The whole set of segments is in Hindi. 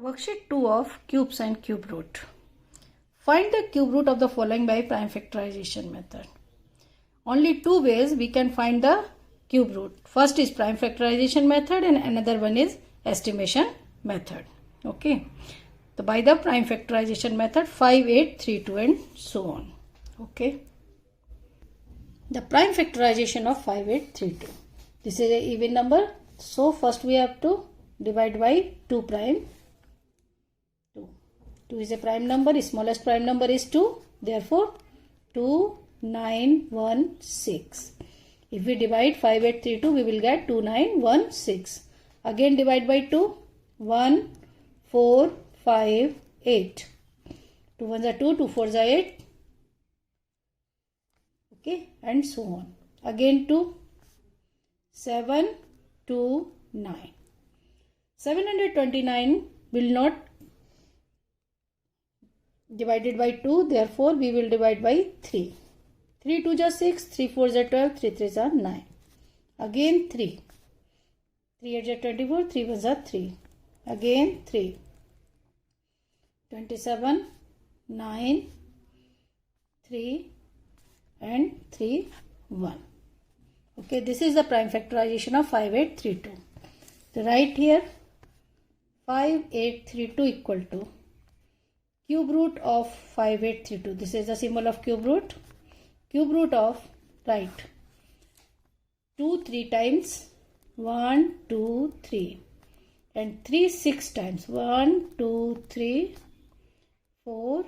Worksheet 2 of cubes and cube root. Find the cube root of the following by prime factorization method. Only two ways we can find the cube root. First is prime factorization method and another one is estimation method. Okay. So by the prime factorization method 5, 8, 3, 2 and so on. Okay. The prime factorization of 5, 8, 3, 2. This is an even number. So first we have to divide by 2 prime. 2 is a prime number, smallest prime number is 2, therefore 2, 9, 1, 6. If we divide 5, 8, 3, 2, we will get 2, 9, 1, 6. Again divide by 2, 1, 4, 5, 8. 2 1s are 2, 2 4s are 8. Okay, and so on. Again 2, 7, 2, 9. 729 will not divided by 2, therefore we will divide by 3. 3 2s are 6, 3 4s are 12, 3 3s are 9. Again 3. 3 8s are 24, 3 1s are 3. Again 3. 27, 9, 3 and 3, 1. Okay, this is the prime factorization of 5, 8, 3, 2. So write here 5, 8, 3, 2 equal to cube root of 5, 8, 3, 2. This is the symbol of cube root. Cube root of, write 2 3 times 1 2 3 and 3 6 times 1 2 3 4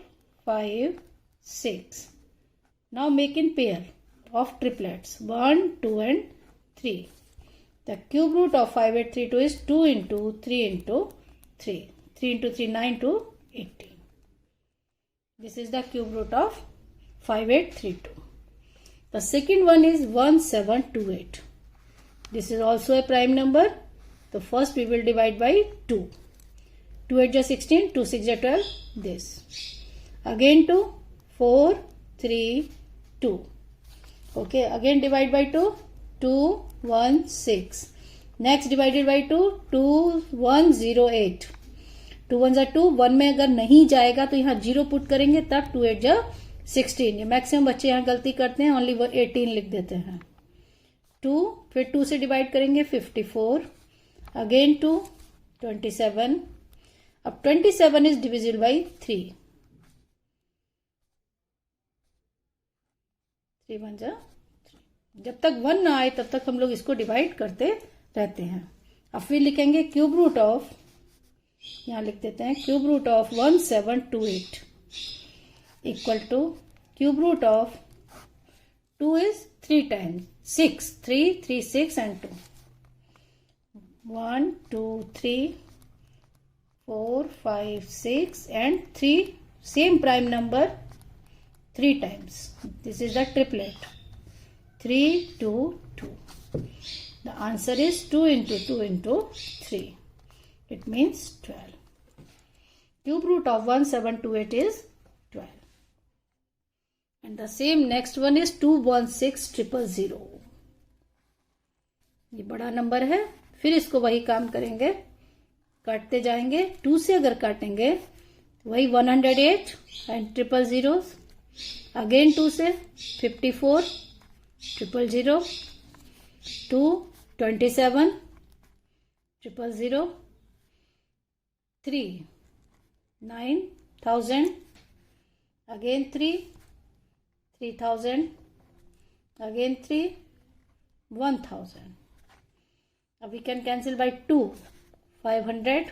5 6. Now make in pair of triplets 1 2 and 3. The cube root of 5 8 3 2 is 2 into 3 into 3. 3 into 3 9 to 18. This is the cube root of 5832. The second one is 1728. This is also a prime number. So first we will divide by 2. 2 8 is 16, 2 6 is 12. This. Again 2, 4, 3, 2. Okay, again divide by 2, 2, 1, 6. Next divided by 2, 2, 1, 0, 8. 2 1s are 2, 1 में अगर नहीं जाएगा तो यहाँ 0 पुट करेंगे तब 2 8 जा 16. ये मैक्सिमम बच्चे यहाँ गलती करते हैं, ओनली 18 लिख देते हैं. 2 फिर 2 से डिवाइड करेंगे 54. अगेन 2 27. अब 27 इज डिविजिबल बाई 3. 3 1 जा 3. जब तक 1 ना आए तब तक हम लोग इसको डिवाइड करते रहते हैं. अब फिर लिखेंगे क्यूब रूट ऑफ, यहाँ लिख देते हैं cube root of 1728 equal to cube root of 2 is 3 times 6 3 3 6 and 2 1 2 3 4 5 6 and 3 same prime number 3 times. This is the triplet 3 2 2. The answer is 2 into 2 into 3. It means 12. Cube root of 1728 is 12. And the same next one is 216000. ये बड़ा नंबर है. फिर इसको वही काम करेंगे, काटते जाएंगे. 2 से अगर काटेंगे वही 108 एंड 000. अगेन 2 से 54 000. 2 27 000. 3 9000. Again 3 3000. Again 3 1000. अब we can cancel by 2 500.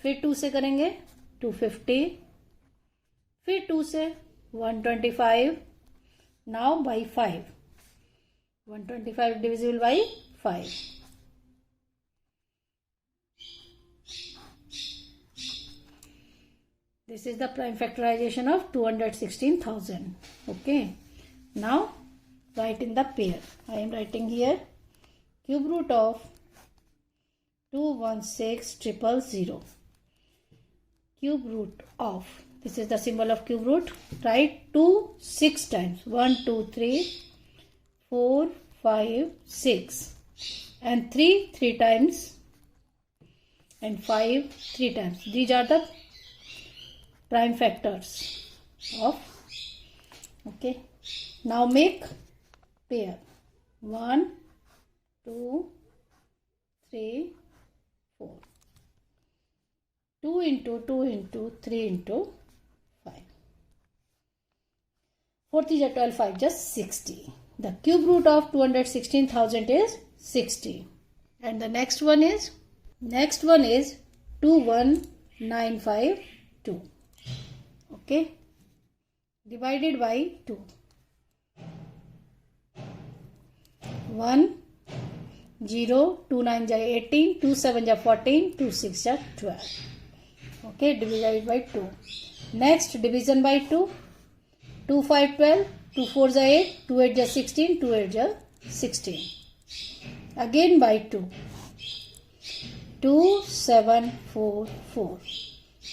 फिर 2 से करेंगे 250. फिर 2 से 125. Now by 5. 125 divisible by 5. This is the prime factorization of 216,000. Okay. Now write in the pair. I am writing here cube root of 216000. Cube root of, this is the symbol of cube root. Write 2 6 times. 1 2 3 4 5 6 and 3 3 times and 5 3 times. These are the prime factors of. Okay, now make pair. 1 2 3 4. 2 into 2 into 3 into 5. 4 3 is 12, 5 just 60. The cube root of 216,000 is 60. And the next one is 21952. Okay, divided by 2. 1 0 2 9 is 18, 2 7 is 14, 2 6 is 12. Okay, divided by 2. Next, division by 2. 2 5 12, 2 4 is 8, 2 8 is 16, 2 8 is 16. Again by 2. 2 7 4 4.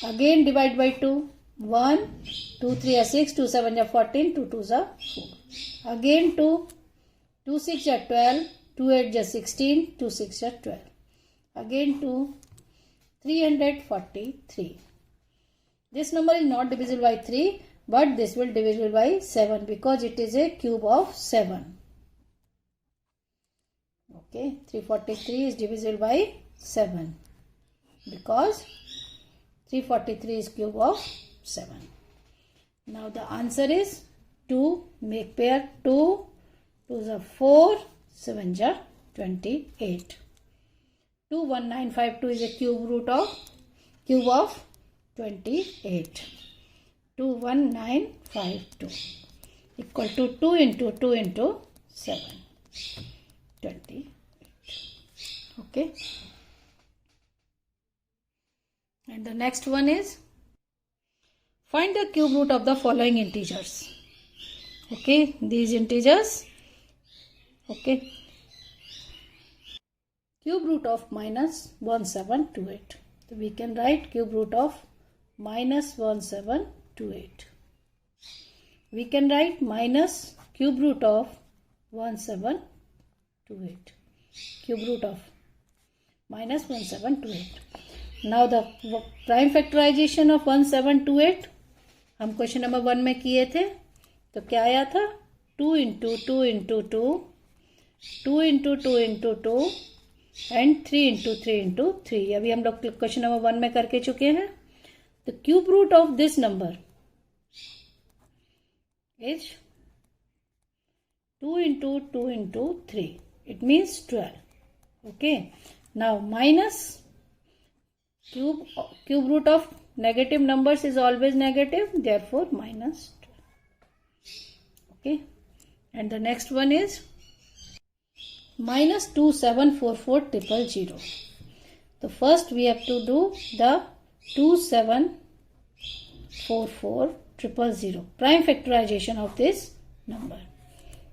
Again divide by 2. 1 2 3 is 6, 2 7 is 14, 2 2 is 4. Again 2. 2 6 is 12, 2 8 is 16, 2 6 is 12. Again 2. 343. This number is not divisible by 3, but this will divisible by 7 because it is a cube of 7. Okay, 343 is divisible by 7 because 343 is cube of 7. Now the answer is 2. Make pair 2. 2 is 4, 7 is 28. 21952 is a cube of 28. 21952 equal to 2 into 2 into 7. 28. Okay. And the next one is find the cube root of the following integers. Okay, these integers. Okay. Cube root of minus 1728. So we can write cube root of minus 1728. We can write minus cube root of 1728. Cube root of minus 1728. Now the prime factorization of 1728 हम क्वेश्चन नंबर 1 में किए थे, तो क्या आया था 2 into 2 into 2, 2 into 2 into 2 and 3 into 3 into 3. अभी हम लोग क्वेश्चन नंबर 1 में करके चुके हैं. The cube root of this number is 2 into 2 into 3. It means 12. Okay. Now minus cube root of negative numbers is always negative. Therefore minus 12. Okay. And the next one is minus 2744000. So first we have to do the 2744000 prime factorization of this number.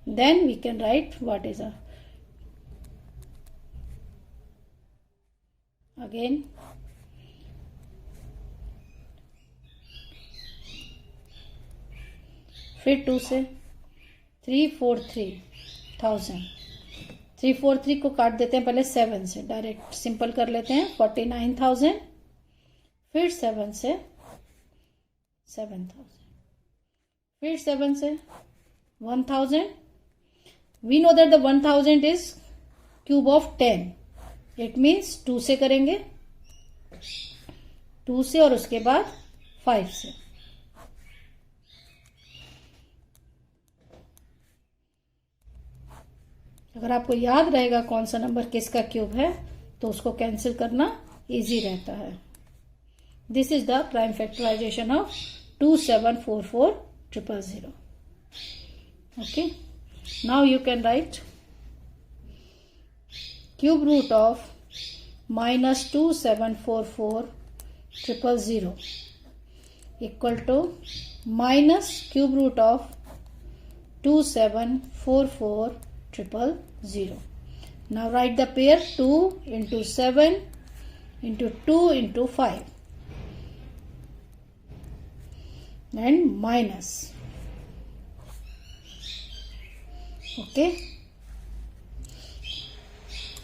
Then we can write what is again फिर 2 से 343,000. 343 को काट देते हैं पहले 7 से, डायरेक्ट सिंपल कर लेते हैं 49,000. फिर 7 से 7,000. फिर 7 से 1,000. We know that the 1,000 is cube of 10. It means 2 से करेंगे, 2 से और उसके बाद 5 से. अगर आपको याद रहेगा कौन सा नंबर किसका क्यूब है तो उसको कैंसिल करना इजी रहता है. This is the prime factorization of 2744000. Okay. Now you can write cube root of minus 2744000 equal to minus cube root of 2744000. Now write the pair 2 into 7 into 2 into 5 and minus. Okay.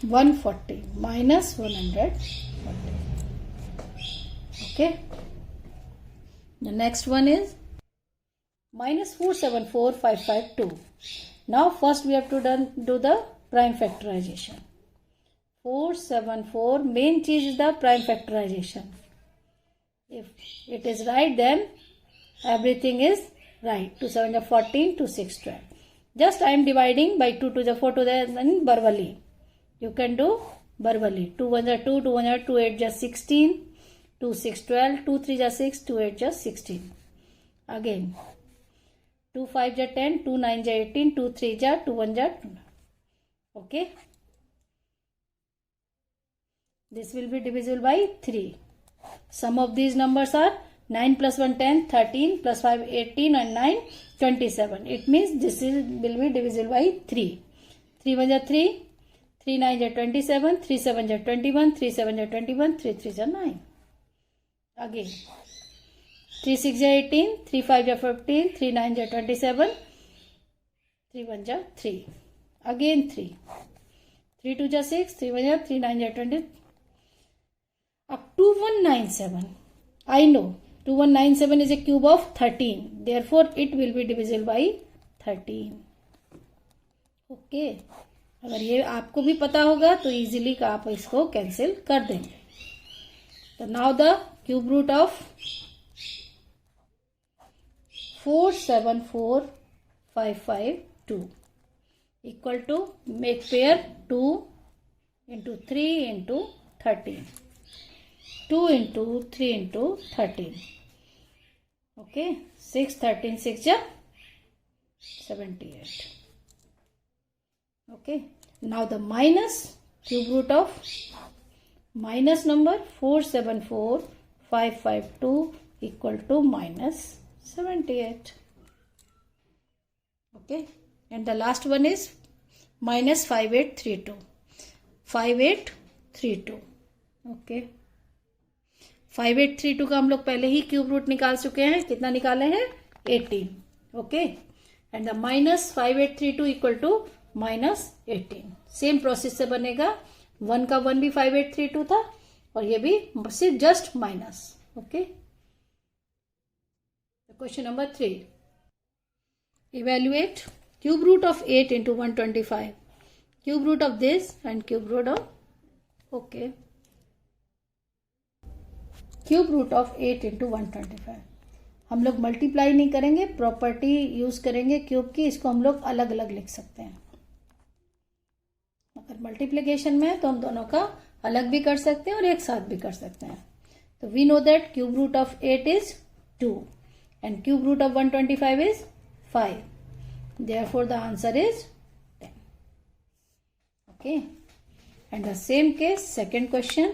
140 minus 140. Okay. The next one is minus 474552. Now first we have to do the prime factorization. 474, main चीज is the prime factorization. If it is right, then everything is right. 2 7 are 14, 2 6 12. Just I am dividing by 2 to the 4 to the and verbally. You can do verbally. 2 1 are 2, 2 1 are 2 8 just 16, 2 6 12, 2 3 are 6, 2 8 just 16. Again 2 5 are 10, 2 9 are 18, 2 3 are 2 1 are 2. Okay. This will be divisible by 3. Sum of these numbers are 9 plus 1 10, 13 plus 5 18 and 9 27. It means this will be divisible by 3. 3 1 are 3, 3 9 are 27, 3 7 are 21, 3 7 are 21, 3 3 are 9. Again 3 6 are 18, 3 5 are 15, 3 9 are 27, 3 1 are 3. Again 3. 3 2 are 6, 3 1 are 3 9 are 20. Up 2197. I know 2197 is a cube of 13. Therefore, it will be divisible by 13. Okay. अगर ये आपको भी पता होगा तो इजीली आप इसको कैंसिल कर देंगे. तो now the cube root of 474552 equal to make pair 2 into 3 into 13. 2 into 3 into 13. Okay. 6 13 6 ja 78. Okay. Now the minus cube root of minus number 474552 equal to minus 78. Okay. And the last one is minus 5832. 5832. Okay. 5832 का हम लोग पहले ही क्यूब रूट निकाल चुके हैं. कितना निकाले हैं? 18. Okay. And the minus 5832 equal to minus 18. Same process से बनेगा. 1 का 1 भी 5832 था और ये भी सिर्फ just minus. Okay. Question number 3. Evaluate cube root of 8 into 125. Cube root of this and cube root of okay cube root of 8 into 125. हम लोग मल्टीप्लाई नहीं करेंगे, प्रॉपर्टी यूज करेंगे क्यूब की. इसको हम लोग अलग अलग लिख सकते हैं. अगर मल्टीप्लीकेशन में है तो हम दोनों का अलग भी कर सकते हैं और एक साथ भी कर सकते हैं. तो we know that cube root of 8 is 2 and cube root of 125 is 5. Therefore the answer is 10. Okay. And the same case second question.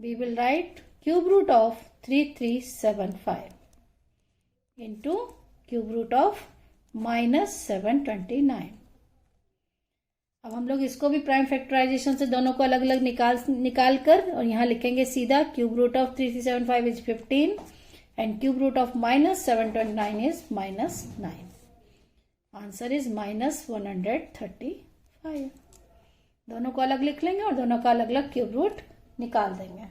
We will write cube root of 3375 into cube root of minus 729. अब हम लोग इसको भी प्राइम फैक्टराइजेशन से दोनों को अलग अलग निकाल कर और यहाँ लिखेंगे सीधा. Cube root of 3375 is 15 and cube root of minus 729 is minus 9. Answer is minus 135. दोनों को अलग लिख लेंगे और दोनों का अलग अलग क्यूब रूट निकाल देंगे.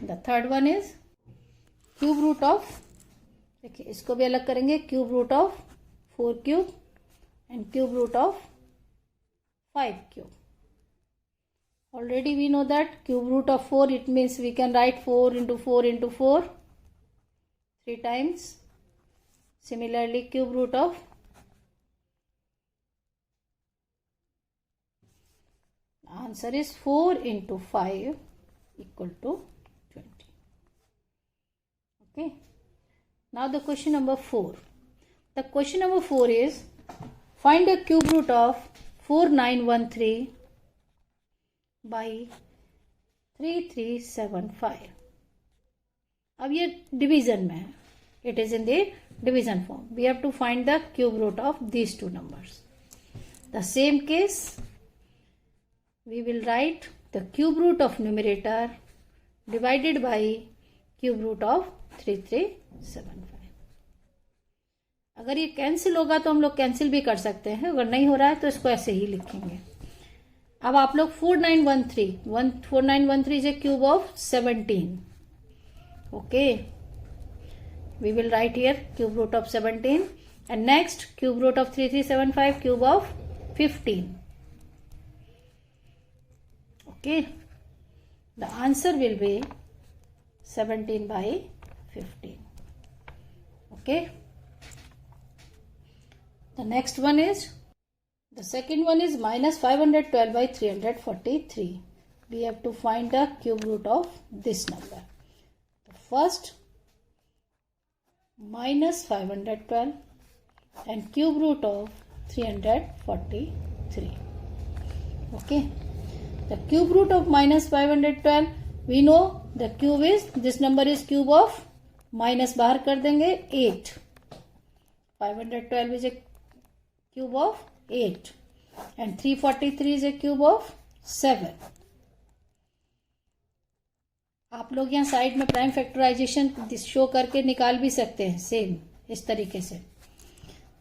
The third one is cube root of, देखिए इसको भी अलग करेंगे. Cube root of 4 cube and cube root of 5 cube. Already we know that cube root of 4 it means we can write 4 into 4 into 4 3 times. Similarly cube root of answer is 4 into 5 equal to 20. Okay. Now the question number 4. The question number 4 is find a cube root of 4913 by 3375. अब ये डिवीजन में है. It is in the division form. We have to find the cube root of these two numbers. The same case, we will write the cube root of numerator divided by cube root of 3375. अगर ये कैंसिल होगा तो हम लोग कैंसिल भी कर सकते हैं. अगर नहीं हो रहा है तो इसको ऐसे ही लिखेंगे. अब आप लोग 4913 is a cube of 17. Okay, we will write here cube root of 17, and next cube root of 3375, cube of 15. Okay, the answer will be 17 by 15. Okay, the next one is, the second one is minus 512 by 343. We have to find the cube root of this number. The first, minus 512 and cube root of 343. Okay, the cube root of minus 512, we know the cube is, this number is cube of, minus बाहर कर देंगे 8. 512 is a cube of 8 and 343 is a cube of 7. आप लोग यहाँ साइड में प्राइम फैक्टराइजेशन शो करके निकाल भी सकते हैं सेम इस तरीके से.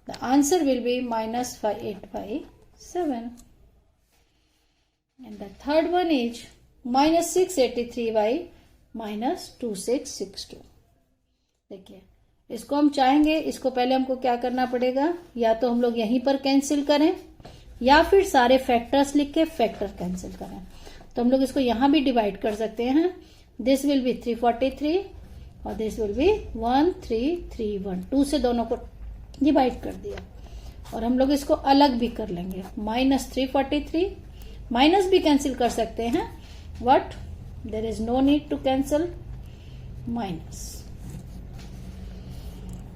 The answer will be minus 8 by 7. And the third one is minus 683 by minus 2662. देखिए, इसको हम चाहेंगे, इसको पहले हमको क्या करना पड़ेगा, या तो हम लोग यहीं पर कैंसिल करें या फिर सारे फैक्टर्स लिख के फैक्टर कैंसिल करें. तो हम लोग इसको यहां भी डिवाइड कर सकते हैं. दिस विल बी 343 और दिस विल बी 1331. 2 से दोनों को डिवाइड कर दिया. और हम लोग इसको अलग भी कर लेंगे. माइनस 343, माइनस भी कैंसिल कर सकते हैं, but there is no need to cancel minus.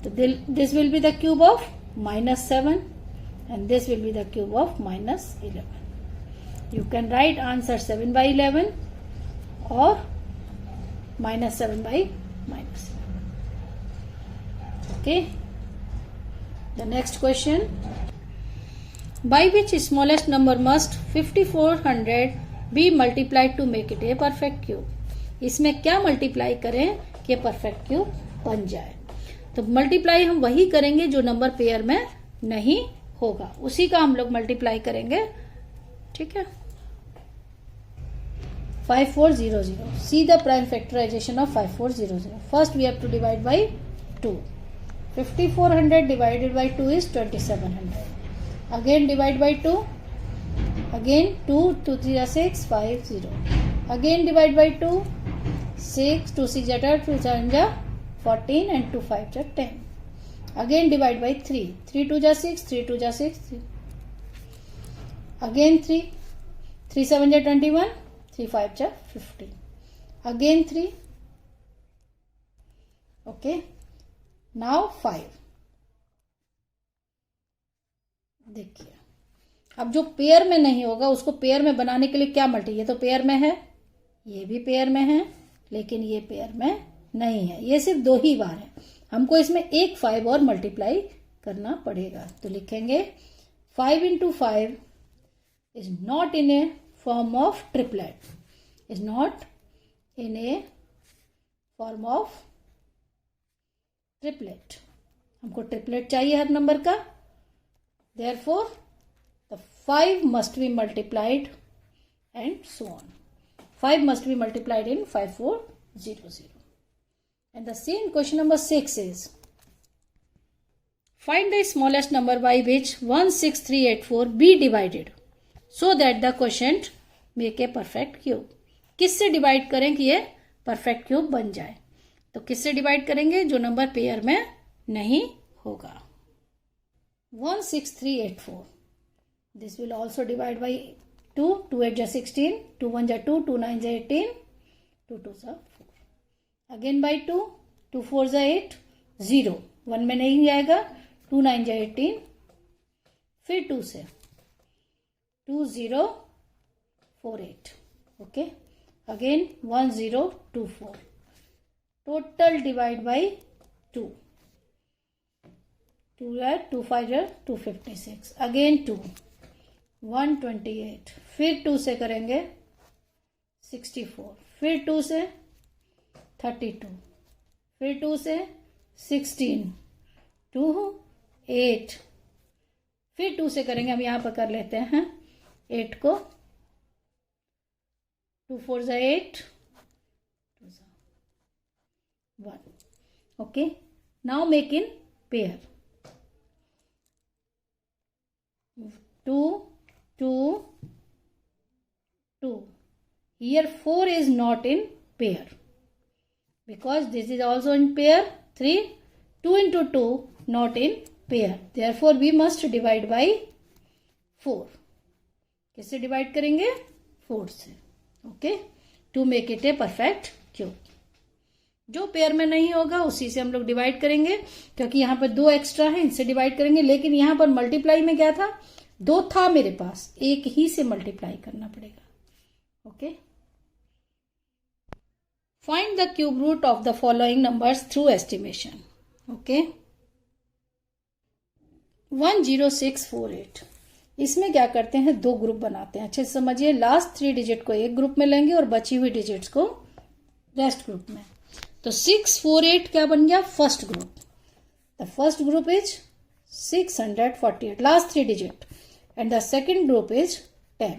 So this will be the cube of minus 7 and this will be the cube of minus 11. You can write answer 7 by 11 or minus 7 by minus 11. Okay. The next question. By which smallest number must 5400 be multiplied to make it a perfect cube? इसमें क्या मल्टीप्लाई करें कि परफेक्ट क्यूब बन जाए? तो मल्टीप्लाई हम वही करेंगे जो नंबर पेयर में नहीं होगा, उसी का हम लोग मल्टीप्लाई करेंगे. ठीक है. 5400. See the prime factorization of 5400. First we have to divide by 2. 5400 divided by 2 is 2700. Again divide by 2. Again 2 2 3 6 5 0. Again divide by 2. 6 2 6 2 7 14 and 2 5 10. Again divide by 3. 3 2 6, 3 2 6. 3. Again 3. 3 7 21. 3 5 15. Again 3. Okay. Now 5. देखिए, अब जो पेयर में नहीं होगा उसको पेयर में बनाने के लिए क्या मल्टी, ये तो पेयर में है, ये भी पेयर में है, लेकिन ये पेयर में नहीं है. ये सिर्फ 2 ही बार है. हमको इसमें एक 5 और मल्टीप्लाई करना पड़ेगा. तो लिखेंगे 5 into 5 is not in a form of triplet. Is not in a form of triplet. हमको ट्रिपलेट चाहिए हर नंबर का. Therefore, the 5 must be multiplied and so on. 5 must be multiplied in 5400. And the same question number 6 is, find the smallest number by which 16384 be divided so that the quotient make a perfect cube. किससे डिवाइड करें कि ये परफेक्ट क्यूब बन जाए? तो किससे डिवाइड करेंगे? जो नंबर पेयर में नहीं होगा. 16384. This will also divide by 2. 2 8 16, 2 1 2, 2 9 18, 2 2 4. Again by 2. 2 4 8, 0. 1 में नहीं जाएगा. 2 9 18. फिर 2 से 2 0 4 8. Okay. Again 1 0 2 4. Total divide by 2. 2 2 5 256. Again 2 128. फिर 2 से करेंगे 64. फिर 2 से 32. फिर 2 से 16. 2 8. फिर 2 से करेंगे, हम यहां पर कर लेते हैं 8 को. 2 4 8. 1. Okay. Now make in pair. 2, 2, 2. Here 4 is not in pair because this is also in pair. 3, 2 into 2 not in pair. Therefore we must divide by 4. किससे डिवाइड करेंगे? 4 से. Okay, to make it a perfect cube. जो पेयर में नहीं होगा उसी से हम लोग डिवाइड करेंगे, क्योंकि यहाँ पर 2 एक्स्ट्रा है, इनसे डिवाइड करेंगे. लेकिन यहाँ पर मल्टीप्लाई में क्या था? 2 था मेरे पास, एक ही से मल्टीप्लाई करना पड़ेगा. Okay. Find the cube root of the following numbers through estimation. Okay. 10648. इसमें क्या करते हैं? 2 ग्रुप बनाते हैं. अच्छे से समझिए. लास्ट 3 डिजिट को एक ग्रुप में लेंगे और बची हुई डिजिट्स को रेस्ट ग्रुप में. तो 648 क्या बन गया? First group. The first group is 648, last 3 digit, and the second group is 10.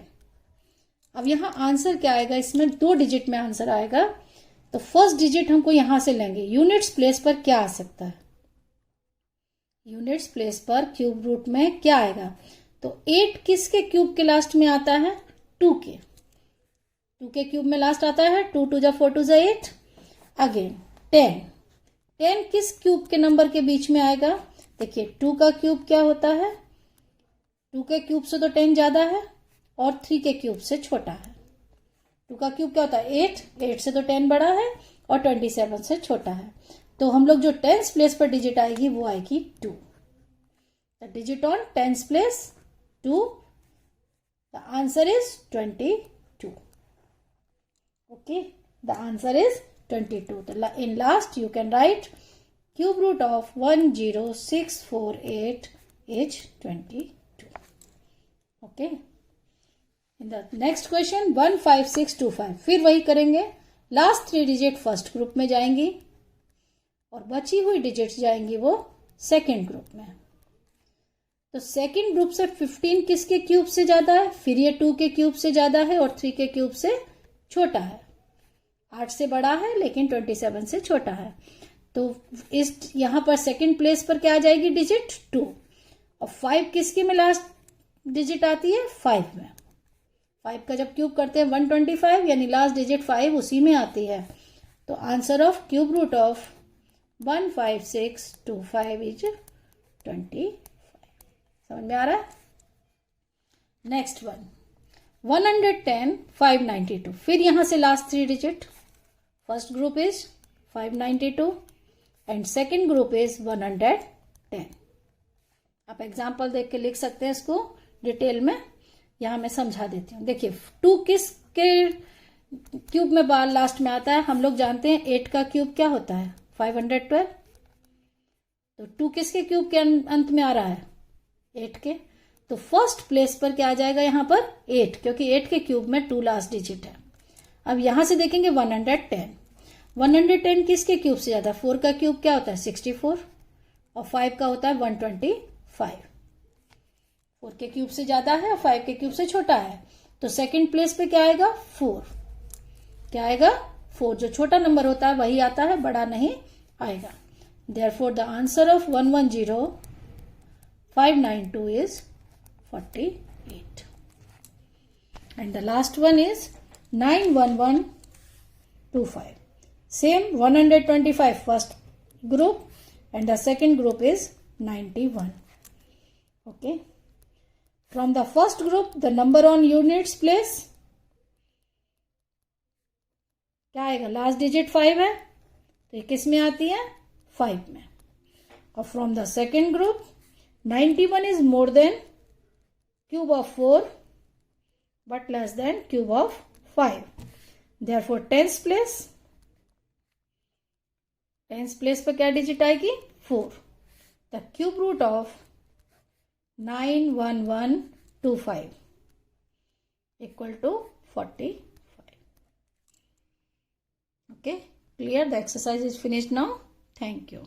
अब यहां आंसर क्या आएगा? इसमें 2 डिजिट में आंसर आएगा. तो फर्स्ट डिजिट हमको यहां से लेंगे. यूनिट्स प्लेस पर क्या आ सकता है? यूनिट्स प्लेस पर क्यूब रूट में क्या आएगा? तो 8 किसके क्यूब के लास्ट में आता है? 2 के. 2 के क्यूब में लास्ट आता है. 2 2 जा 4 2 जा 8. अगेन 10. 10 किस क्यूब के नंबर के बीच में आएगा? देखिए 2 का क्यूब क्या होता है? 2 के क्यूब से तो 10 ज्यादा है और 3 के क्यूब से छोटा है. 2 का क्यूब क्या होता है? 8. 8 से तो 10 बड़ा है और 27 से छोटा है. तो हम लोग जो टेंस प्लेस पर डिजिट आएगी वो आएगी 2. The digit on tens place 2. The answer is 22. Okay, the answer is 22. In last you can write cube root of 10648 is 22. Okay. In the next question 15625. फिर वही करेंगे. लास्ट 3 डिजिट फर्स्ट ग्रुप में जाएंगी और बची हुई डिजिट्स जाएंगी वो सेकेंड ग्रुप में. तो सेकेंड ग्रुप से 15 किसके क्यूब से ज्यादा है? फिर ये 2 के क्यूब से ज्यादा है और 3 के क्यूब से छोटा है. 8 से बड़ा है लेकिन 27 से छोटा है. तो इस यहां पर सेकेंड प्लेस पर क्या आ जाएगी डिजिट? 2. और 5 किसके में लास्ट डिजिट आती है? 5 में. 5 का जब क्यूब करते हैं 125, यानी लास्ट डिजिट 5 उसी में आती है. तो answer of cube root of 15625 is 20. समझ में आ रहा है? नेक्स्ट 110 592. फिर यहां से last 3 digit. First group is 592 and second group is 110. आप एग्जाम्पल देख के लिख सकते हैं इसको डिटेल में. यहां मैं समझा देती हूं. देखिए 2 किस के क्यूब में बार लास्ट में आता है? हम लोग जानते हैं 8 का क्यूब क्या होता है? 512. तो 2 किसके क्यूब के अंत में आ रहा है? 8 के. तो फर्स्ट प्लेस पर क्या आ जाएगा यहां पर? 8, क्योंकि 8 के क्यूब में 2 लास्ट डिजिट है. अब यहां से देखेंगे 110. 110 किसके क्यूब से ज्यादा? 4 का क्यूब क्या होता है? 64 और 5 का होता है 125. 4 के क्यूब से ज्यादा है और 5 के क्यूब से छोटा है. तो सेकंड प्लेस पे क्या आएगा? 4. क्या आएगा? 4. जो छोटा नंबर होता है वही आता है, बड़ा नहीं आएगा. Therefore the answer of 110592 is 48. And the last one is 91125. Same 125 first group and the second group is 91. Okay. From the first group the number on units place क्या आएगा? लास्ट डिजिट 5 है तो ये किस में आती है? 5 में. और from the second group 91 is more than cube of 4 but less than cube of 5. Therefore tens place पर क्या डिजिट आएगी? 4. The cube root of 91125 equal to 45. Okay, clear? The exercise is finished now. Thank you.